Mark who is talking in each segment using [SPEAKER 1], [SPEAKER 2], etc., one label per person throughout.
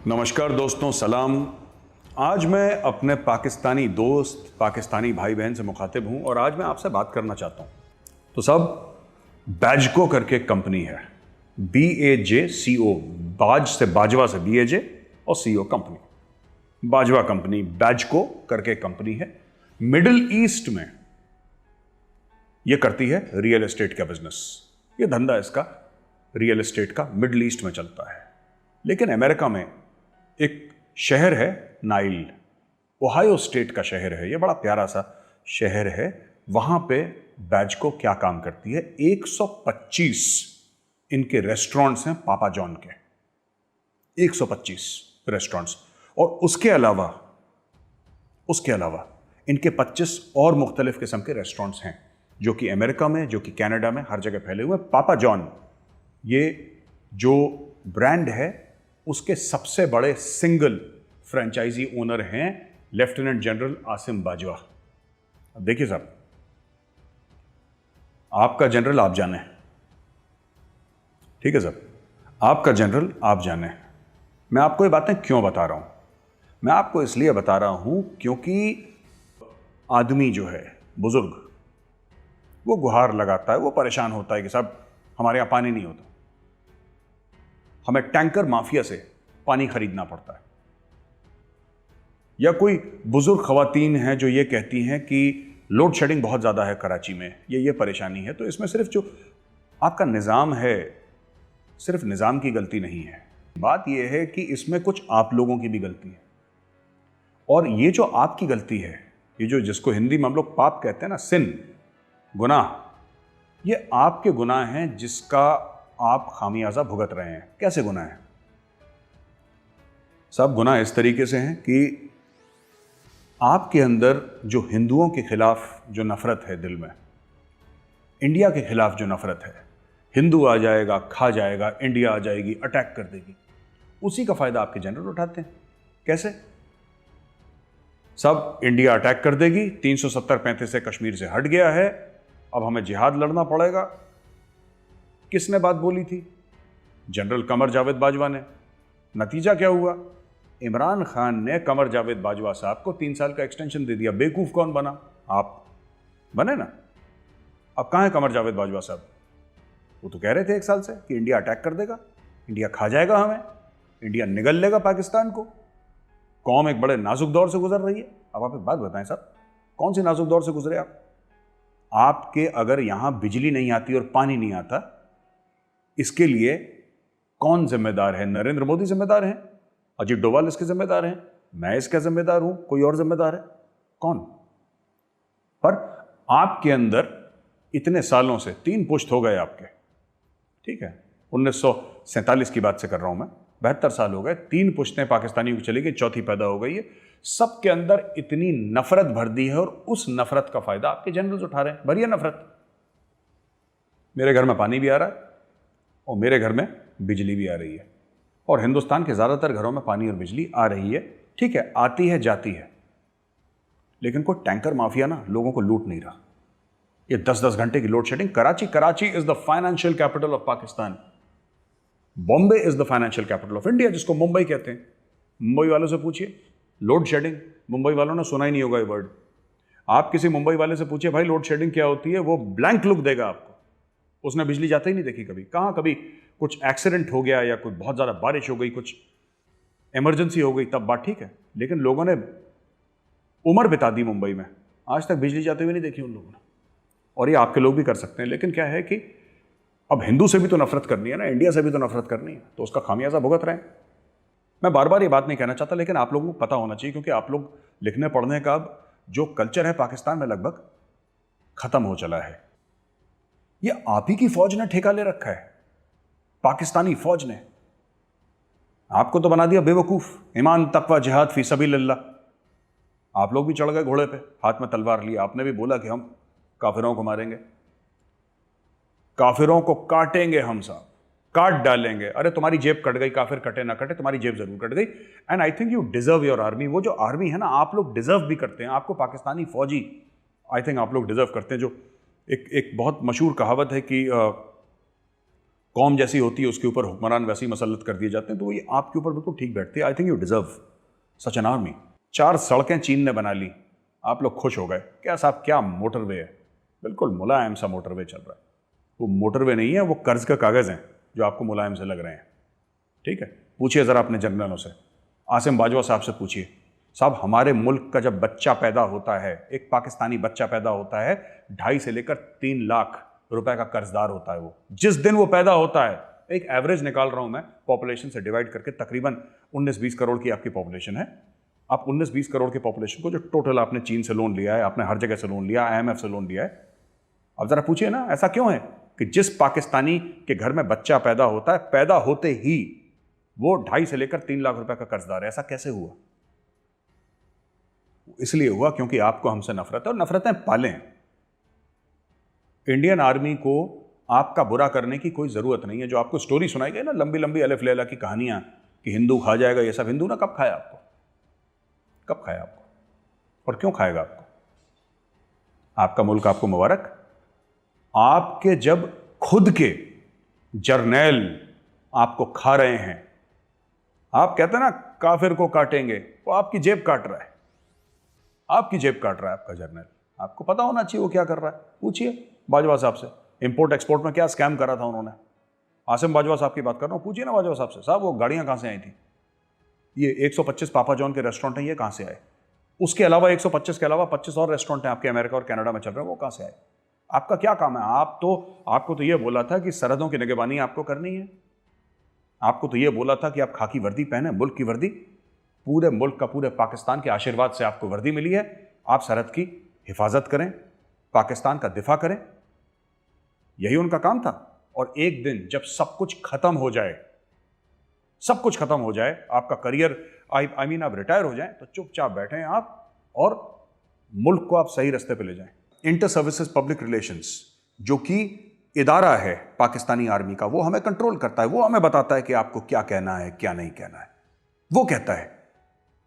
[SPEAKER 1] नमस्कार दोस्तों, सलाम। आज मैं अपने पाकिस्तानी दोस्त, पाकिस्तानी भाई बहन से मुखातिब हूं और आज मैं आपसे बात करना चाहता हूं। तो सब बैजको करके कंपनी है, BAJCO, बाज से बाजवा से BAJ और CO कंपनी, बाजवा कंपनी, बैजको करके कंपनी है। मिडिल ईस्ट में यह करती है रियल एस्टेट का बिजनेस। यह धंधा इसका रियल एस्टेट का मिडिल ईस्ट में चलता है। लेकिन अमेरिका में एक शहर है नाइल, ओहायो स्टेट का शहर है, यह बड़ा प्यारा सा शहर है। वहां पे बैजको क्या काम करती है, 125 इनके रेस्टोरेंट्स हैं पापा जॉन के, 125 रेस्टोरेंट्स। और उसके अलावा इनके 25 और मुख्तलिफ किस्म के रेस्टोरेंट्स हैं जो कि अमेरिका में, जो कि कनाडा में, हर जगह फैले हुए हैं। पापा जॉन ये जो ब्रांड है उसके सबसे बड़े सिंगल फ्रेंचाइजी ओनर हैं लेफ्टिनेंट जनरल आसिम बाजवा। अब देखिए साहब, आपका जनरल आप जाने, ठीक है साहब, आपका जनरल आप जाने। मैं आपको ये बातें क्यों बता रहा हूं? मैं आपको इसलिए बता रहा हूं क्योंकि आदमी जो है, बुजुर्ग, वो गुहार लगाता है, वो परेशान होता है कि साहब हमारे यहां पानी नहीं होता, हमें टैंकर माफिया से पानी खरीदना पड़ता है। या कोई बुजुर्ग खवातीन हैं जो ये कहती हैं कि लोड शेडिंग बहुत ज़्यादा है कराची में, ये परेशानी है। तो इसमें सिर्फ जो आपका निज़ाम है, सिर्फ निज़ाम की गलती नहीं है, बात यह है कि इसमें कुछ आप लोगों की भी गलती है। और ये जो आपकी गलती है, ये जो जिसको हिंदी में हम लोग पाप कहते हैं ना, सिन, गुनाह, ये आपके गुनाह हैं जिसका आप खामियाजा भुगत रहे हैं। कैसे गुनाह है? सब गुनाह इस तरीके से हैं कि आपके अंदर जो हिंदुओं के खिलाफ जो नफरत है दिल में, इंडिया के खिलाफ जो नफरत है, हिंदू आ जाएगा, खा जाएगा, इंडिया आ जाएगी, अटैक कर देगी, उसी का फायदा आपके जनरल उठाते हैं। कैसे? सब इंडिया अटैक कर देगी, 370-35 से कश्मीर से हट गया है, अब हमें जिहाद लड़ना पड़ेगा। किसने बात बोली थी? जनरल कमर जावेद बाजवा ने। नतीजा क्या हुआ? इमरान खान ने कमर जावेद बाजवा साहब को 3 साल का एक्सटेंशन दे दिया। बेवकूफ कौन बना? आप बने ना। अब कहां है कमर जावेद बाजवा साहब? वो तो कह रहे थे 1 साल से कि इंडिया अटैक कर देगा, इंडिया खा जाएगा हमें, इंडिया निगल लेगा पाकिस्तान को। कौम एक बड़े नाजुक दौर से गुजर रही है। अब आप एक बात बताएं साहब, कौन से नाजुक दौर से गुजरे आप? आपके अगर यहां बिजली नहीं आती और पानी नहीं आता, इसके लिए कौन जिम्मेदार है? नरेंद्र मोदी जिम्मेदार हैं, अजीत डोभाल इसके जिम्मेदार हैं, मैं इसका जिम्मेदार हूं, कोई और जिम्मेदार है? कौन? पर आपके अंदर इतने सालों से 3 पुश्त हो गए आपके, ठीक है, 1947 की बात से कर रहा हूं मैं, 72 साल हो गए, 3 पुश्तें पाकिस्तानियों की चली गई, चौथी पैदा हो गई है। सबके अंदर इतनी नफरत भर दी है और उस नफरत का फायदा आपके जनरल्स उठा रहे हैं। भरिए नफरत। मेरे घर में पानी भी आ रहा है और मेरे घर में बिजली भी आ रही है, और हिंदुस्तान के ज़्यादातर घरों में पानी और बिजली आ रही है। ठीक है, आती है जाती है, लेकिन कोई टैंकर माफिया ना लोगों को लूट नहीं रहा। ये 10-10 घंटे की load shedding. Karachi is the financial capital of Pakistan. Bombay is the financial capital of India, जिसको मुंबई कहते हैं। मुंबई वालों से पूछिए, लोड शेडिंग, मुंबई वालों ने सुना ही नहीं होगा ये वर्ड। आप किसी मुंबई वाले से पूछिए भाई लोड शेडिंग क्या होती है, वो ब्लैंक लुक देगा आपको। उसने बिजली जाते ही नहीं देखी कभी। कहां कभी कुछ एक्सीडेंट हो गया या कुछ बहुत ज़्यादा बारिश हो गई, कुछ इमरजेंसी हो गई, तब बात ठीक है, लेकिन लोगों ने उम्र बिता दी मुंबई में, आज तक बिजली जाते हुए नहीं देखी उन लोगों ने। और ये आपके लोग भी कर सकते हैं। लेकिन क्या है कि अब हिंदू से भी तो नफरत करनी है ना, इंडिया से भी तो नफरत करनी है, तो उसका खामियाजा भुगत रहे हैं। मैं बार बार ये बात नहीं कहना चाहता, लेकिन आप लोगों को पता होना चाहिए, क्योंकि आप लोग लिखने पढ़ने का अब जो कल्चर है पाकिस्तान में लगभग खत्म हो चला है। ये आप ही की फौज ने ठेका ले रखा है, पाकिस्तानी फौज ने। आपको तो बना दिया बेवकूफ। ईमान तकवा जिहाद फी सबिलिल्लाह। आप लोग भी चढ़ गए घोड़े पे, हाथ में तलवार लिया। आपने भी बोला कि हम काफिरों को मारेंगे, काफिरों को काटेंगे, हम साहब काट डालेंगे। अरे तुम्हारी जेब कट गई, काफिर कटे ना कटे, तुम्हारी जेब जरूर कट गई। And I think you deserve your army. वो जो आर्मी है ना, आप लोग डिजर्व भी करते हैं। आपको पाकिस्तानी फौजी, आई थिंक आप लोग डिजर्व करते हैं। जो एक बहुत मशहूर कहावत है कि कौम जैसी होती है उसके ऊपर हुक्मरान वैसे ही मसलत कर दिए जाते हैं, तो ये आपके ऊपर बिल्कुल ठीक बैठती है। I think you deserve such an army. 4 सड़कें चीन ने बना ली, आप लोग खुश हो गए। क्या साहब, क्या मोटरवे है, बिल्कुल मुलायम सा मोटरवे चल रहा है। वो मोटरवे नहीं है, वो कर्ज का कागज़ हैं जो आपको मुलायम से लग रहे हैं। ठीक है, पूछिए ज़रा अपने जनरलों से, आसिम बाजवा साहब से पूछिए, साहब हमारे मुल्क का जब बच्चा पैदा होता है, एक पाकिस्तानी बच्चा पैदा होता है, 2.5 से लेकर 3 लाख रुपए का कर्जदार होता है। वो जिस दिन वो पैदा होता है, एक एवरेज निकाल रहा हूं मैं पॉपुलेशन से डिवाइड करके, तकरीबन 19-20 करोड़ की आपकी पॉपुलेशन है। आप 19-20 करोड़ की पॉपुलेशन को जो टोटल आपने चीन से लोन लिया है, आपने हर जगह से लोन लिया, IMF से लोन लिया है, अब जरा पूछिए ना ऐसा क्यों है कि जिस पाकिस्तानी के घर में बच्चा पैदा होता है, पैदा होते ही वो 2.5 से लेकर 3 लाख रुपए का कर्जदार है। ऐसा कैसे हुआ? इसलिए हुआ क्योंकि आपको हमसे नफरत है, और नफरतें पालें। इंडियन आर्मी को आपका बुरा करने की कोई जरूरत नहीं है। जो आपको स्टोरी सुनाई गई ना, लंबी लंबी अलिफ लैला की कहानियां कि हिंदू खा जाएगा, ये सब हिंदू ना कब खाया आपको? कब खाया आपको? और क्यों खाएगा आपको? आपका मुल्क आपको मुबारक। आपके जब खुद के जर्नैल आपको खा रहे हैं, आप कहते हैं ना काफिर को काटेंगे, वो आपकी जेब काट रहा है, आपकी जेब काट रहा है आपका जर्नल। आपको पता होना चाहिए वो क्या कर रहा है। पूछिए बाजवा साहब से, इंपोर्ट एक्सपोर्ट में क्या स्कैम करा था उन्होंने। आसिम बाजवा साहब की बात कर रहा हूं, पूछिए ना बाजवा साहब से, साहब वो गाड़ियां कहां से आई थी? ये 125 पापा जॉन के रेस्टोरेंट हैं, ये कहां से आए? उसके अलावा 125 के अलावा 25 और रेस्टोरेंट हैं आपके अमेरिका और कनाडा में चल रहे हैं, वो कहां से आए? आपका क्या काम है? आपको तो ये बोला था कि सरहदों की निगरानी आपको करनी है। आपको तो ये बोला था कि आप खाकी वर्दी पहने, मुल्क की वर्दी। पूरे मुल्क का, पूरे पाकिस्तान के आशीर्वाद से आपको वर्दी मिली है। आप सरहद की हिफाजत करें, पाकिस्तान का दिफा करें, यही उनका काम था। और एक दिन जब सब कुछ खत्म हो जाए, सब कुछ खत्म हो जाए, आपका करियर आई मीन आप रिटायर हो जाए, तो चुपचाप बैठें आप और मुल्क को आप सही रास्ते पे ले जाएं। इंटर सर्विसेज पब्लिक रिलेशंस जो कि इदारा है पाकिस्तानी आर्मी का, वो हमें कंट्रोल करता है, वो हमें बताता है कि आपको क्या कहना है, क्या नहीं कहना है। वो कहता है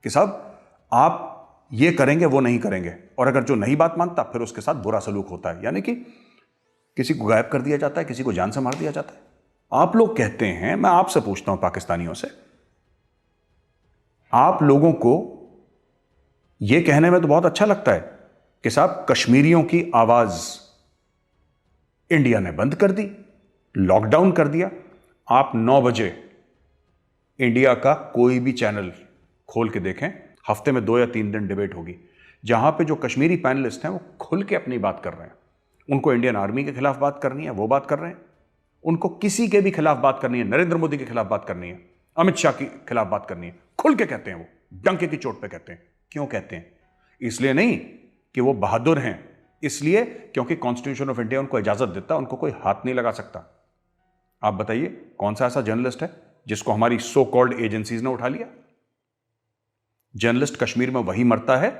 [SPEAKER 1] कि साहब आप ये करेंगे, वो नहीं करेंगे, और अगर जो नहीं बात मानता फिर उसके साथ बुरा सलूक होता है, यानी कि किसी को गायब कर दिया जाता है, किसी को जान से मार दिया जाता है। आप लोग कहते हैं, मैं आपसे पूछता हूं पाकिस्तानियों से, आप लोगों को यह कहने में तो बहुत अच्छा लगता है कि साहब कश्मीरियों की आवाज इंडिया ने बंद कर दी, लॉकडाउन कर दिया। आप 9 बजे इंडिया का कोई भी चैनल खोल के देखें, हफ्ते में 2 या 3 दिन डिबेट होगी, जहां पे जो कश्मीरी पैनलिस्ट हैं वो खुल के अपनी बात कर रहे हैं। उनको इंडियन आर्मी के खिलाफ बात करनी है, वो बात कर रहे हैं। उनको किसी के भी खिलाफ बात करनी है, नरेंद्र मोदी के खिलाफ बात करनी है, अमित शाह के खिलाफ बात करनी है, खुल के कहते हैं। वो डंके की चोट पे कहते हैं। क्यों कहते हैं? इसलिए नहीं कि वो बहादुर हैं, इसलिए क्योंकि कॉन्स्टिट्यूशन ऑफ इंडिया उनको इजाजत देता है, उनको कोई हाथ नहीं लगा सकता। आप बताइए कौन सा ऐसा जर्नलिस्ट है जिसको हमारी सो कॉल्ड एजेंसीज ने उठा लिया? जर्नलिस्ट कश्मीर में वही मरता है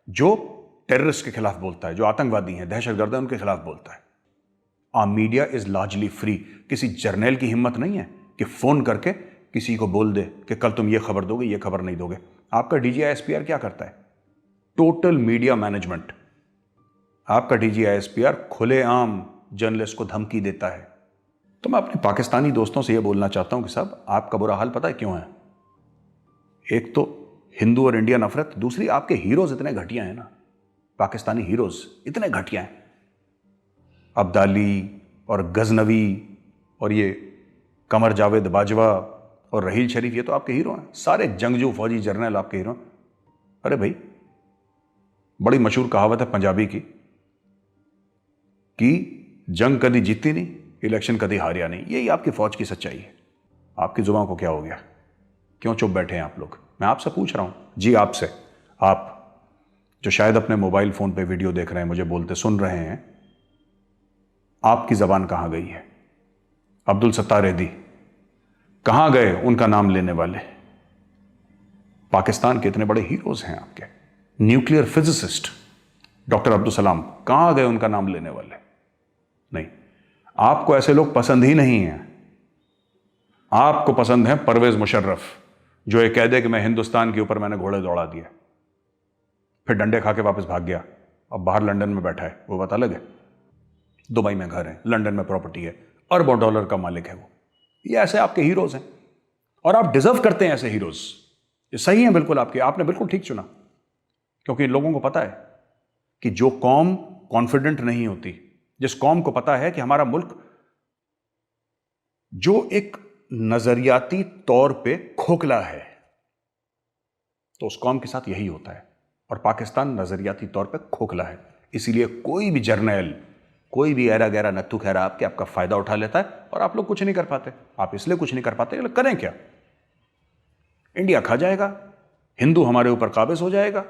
[SPEAKER 1] जो टेररिस्ट के खिलाफ बोलता है, जो आतंकवादी हैं, दहशतगर्द हैं, उनके खिलाफ बोलता है। Our media is largely free. किसी जर्नल की हिम्मत नहीं है कि फोन करके किसी को बोल दे कि कल तुम ये खबर दोगे, ये खबर नहीं दोगे। आपका DGI-SPR क्या करता है? Total media management. आपका DGI-SPR खुलेआम जर्नलिस्ट को धमकी देता है। तो मैं अपने पाकिस्तानी दोस्तों से यह बोलना चाहता हूं कि साहब आपका बुरा हाल पता है क्यों है? एक तो हिंदू और इंडिया नफरत, दूसरी आपके हीरोज इतने घटिया हैं ना, पाकिस्तानी हीरोज इतने घटिया हैं। अब्दाली और गजनवी और ये कमर जावेद बाजवा और रहील शरीफ, ये तो आपके हीरो हैं। सारे जंगजू फौजी जर्नल आपके हीरो। अरे भाई, बड़ी मशहूर कहावत है पंजाबी की कि जंग कभी जीती नहीं, इलेक्शन कभी हारिया नहीं। यही आपकी फौज की सच्चाई है। आपकी जुबान को क्या हो गया? क्यों चुप बैठे हैं आप लोग? मैं आपसे पूछ रहा हूं जी, आपसे, आप जो शायद अपने मोबाइल फोन पे वीडियो देख रहे हैं, मुझे बोलते सुन रहे हैं, आपकी जबान कहां गई है? अब्दुल सत्तार रेदी कहां गए? उनका नाम लेने वाले पाकिस्तान के इतने बड़े हीरोज हैं आपके। Nuclear physicist doctor Abdul Salam कहां गए? उनका नाम लेने वाले नहीं। आपको ऐसे लोग पसंद ही नहीं हैं। आपको पसंद है परवेज मुशर्रफ, जो ये कह दे कि मैं हिंदुस्तान के ऊपर मैंने घोड़े दौड़ा दिए, फिर डंडे खा के वापस भाग गया, अब बाहर लंदन में बैठा है। वो बात अलग है। दुबई में घर है, लंदन में प्रॉपर्टी है, अरबों डॉलर का मालिक है वो। ये ऐसे आपके हीरोज हैं और आप डिजर्व करते हैं ऐसे हीरोज। ये सही है बिल्कुल, आपने बिल्कुल ठीक चुना, क्योंकि लोगों को पता है कि जो कौम कॉन्फिडेंट नहीं होती, जिस कौम को पता है कि हमारा मुल्क जो एक नजरियाती तौर पे खोखला है, तो उस कौम के साथ यही होता है। और पाकिस्तान नजरियाती तौर पे खोखला है, इसीलिए कोई भी जर्नैल, कोई भी ऐरा गैरा नत्थु खैरा आपका फायदा उठा लेता है और आप लोग कुछ नहीं कर पाते। आप इसलिए कुछ नहीं कर पाते, करें क्या? इंडिया खा जाएगा, हिंदू हमारे ऊपर काबिज हो जाएगा,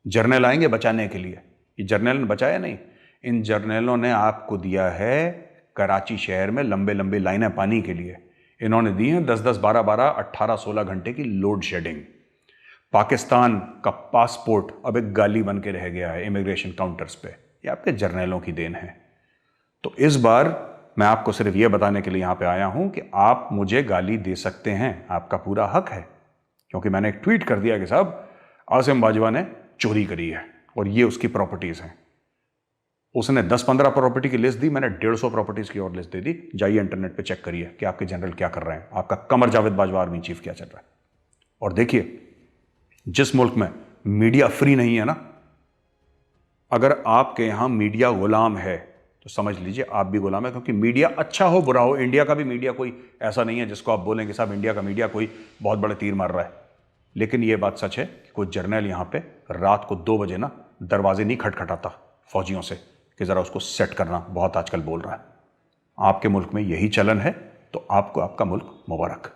[SPEAKER 1] जर्नैल आएंगे बचाने के लिए। ये जर्नैल ने बचाया नहीं, इन जर्नैलों ने आपको दिया है कराची शहर में लंबे लंबे लाइनें पानी के लिए। इन्होंने दी हैं 10-10, 12-12, 18-16 घंटे की लोड शेडिंग। पाकिस्तान का पासपोर्ट अब एक गाली बन के रह गया है इमिग्रेशन काउंटर्स पे। ये आपके जर्नैलों की देन है। तो इस बार मैं आपको सिर्फ ये बताने के लिए यहां पे आया हूं कि आप मुझे गाली दे सकते हैं, आपका पूरा हक है, क्योंकि मैंने एक ट्वीट कर दिया कि साहब आसिम बाजवा ने चोरी करी है और ये उसकी प्रॉपर्टीज हैं। उसने 10-15 प्रॉपर्टी की लिस्ट दी, मैंने 150 प्रॉपर्टीज की और लिस्ट दे दी। जाइए इंटरनेट पे चेक करिए कि आपके जनरल क्या कर रहे हैं, आपका कमर जावेद बाजवा आर्मी चीफ क्या चल रहा है। और देखिए, जिस मुल्क में मीडिया फ्री नहीं है ना, अगर आपके यहां मीडिया गुलाम है तो समझ लीजिए आप भी गुलाम है। क्योंकि मीडिया अच्छा हो बुरा हो, इंडिया का भी मीडिया कोई ऐसा नहीं है जिसको आप बोलेंगे साहब इंडिया का मीडिया कोई बहुत बड़े तीर मार रहा है। लेकिन यह बात सच है कि कोई जर्नल यहां पे रात को 2 बजे ना दरवाजे नहीं खटखटाता फौजियों से कि जरा उसको सेट करना बहुत आजकल बोल रहा है। आपके मुल्क में यही चलन है, तो आपको आपका मुल्क मुबारक।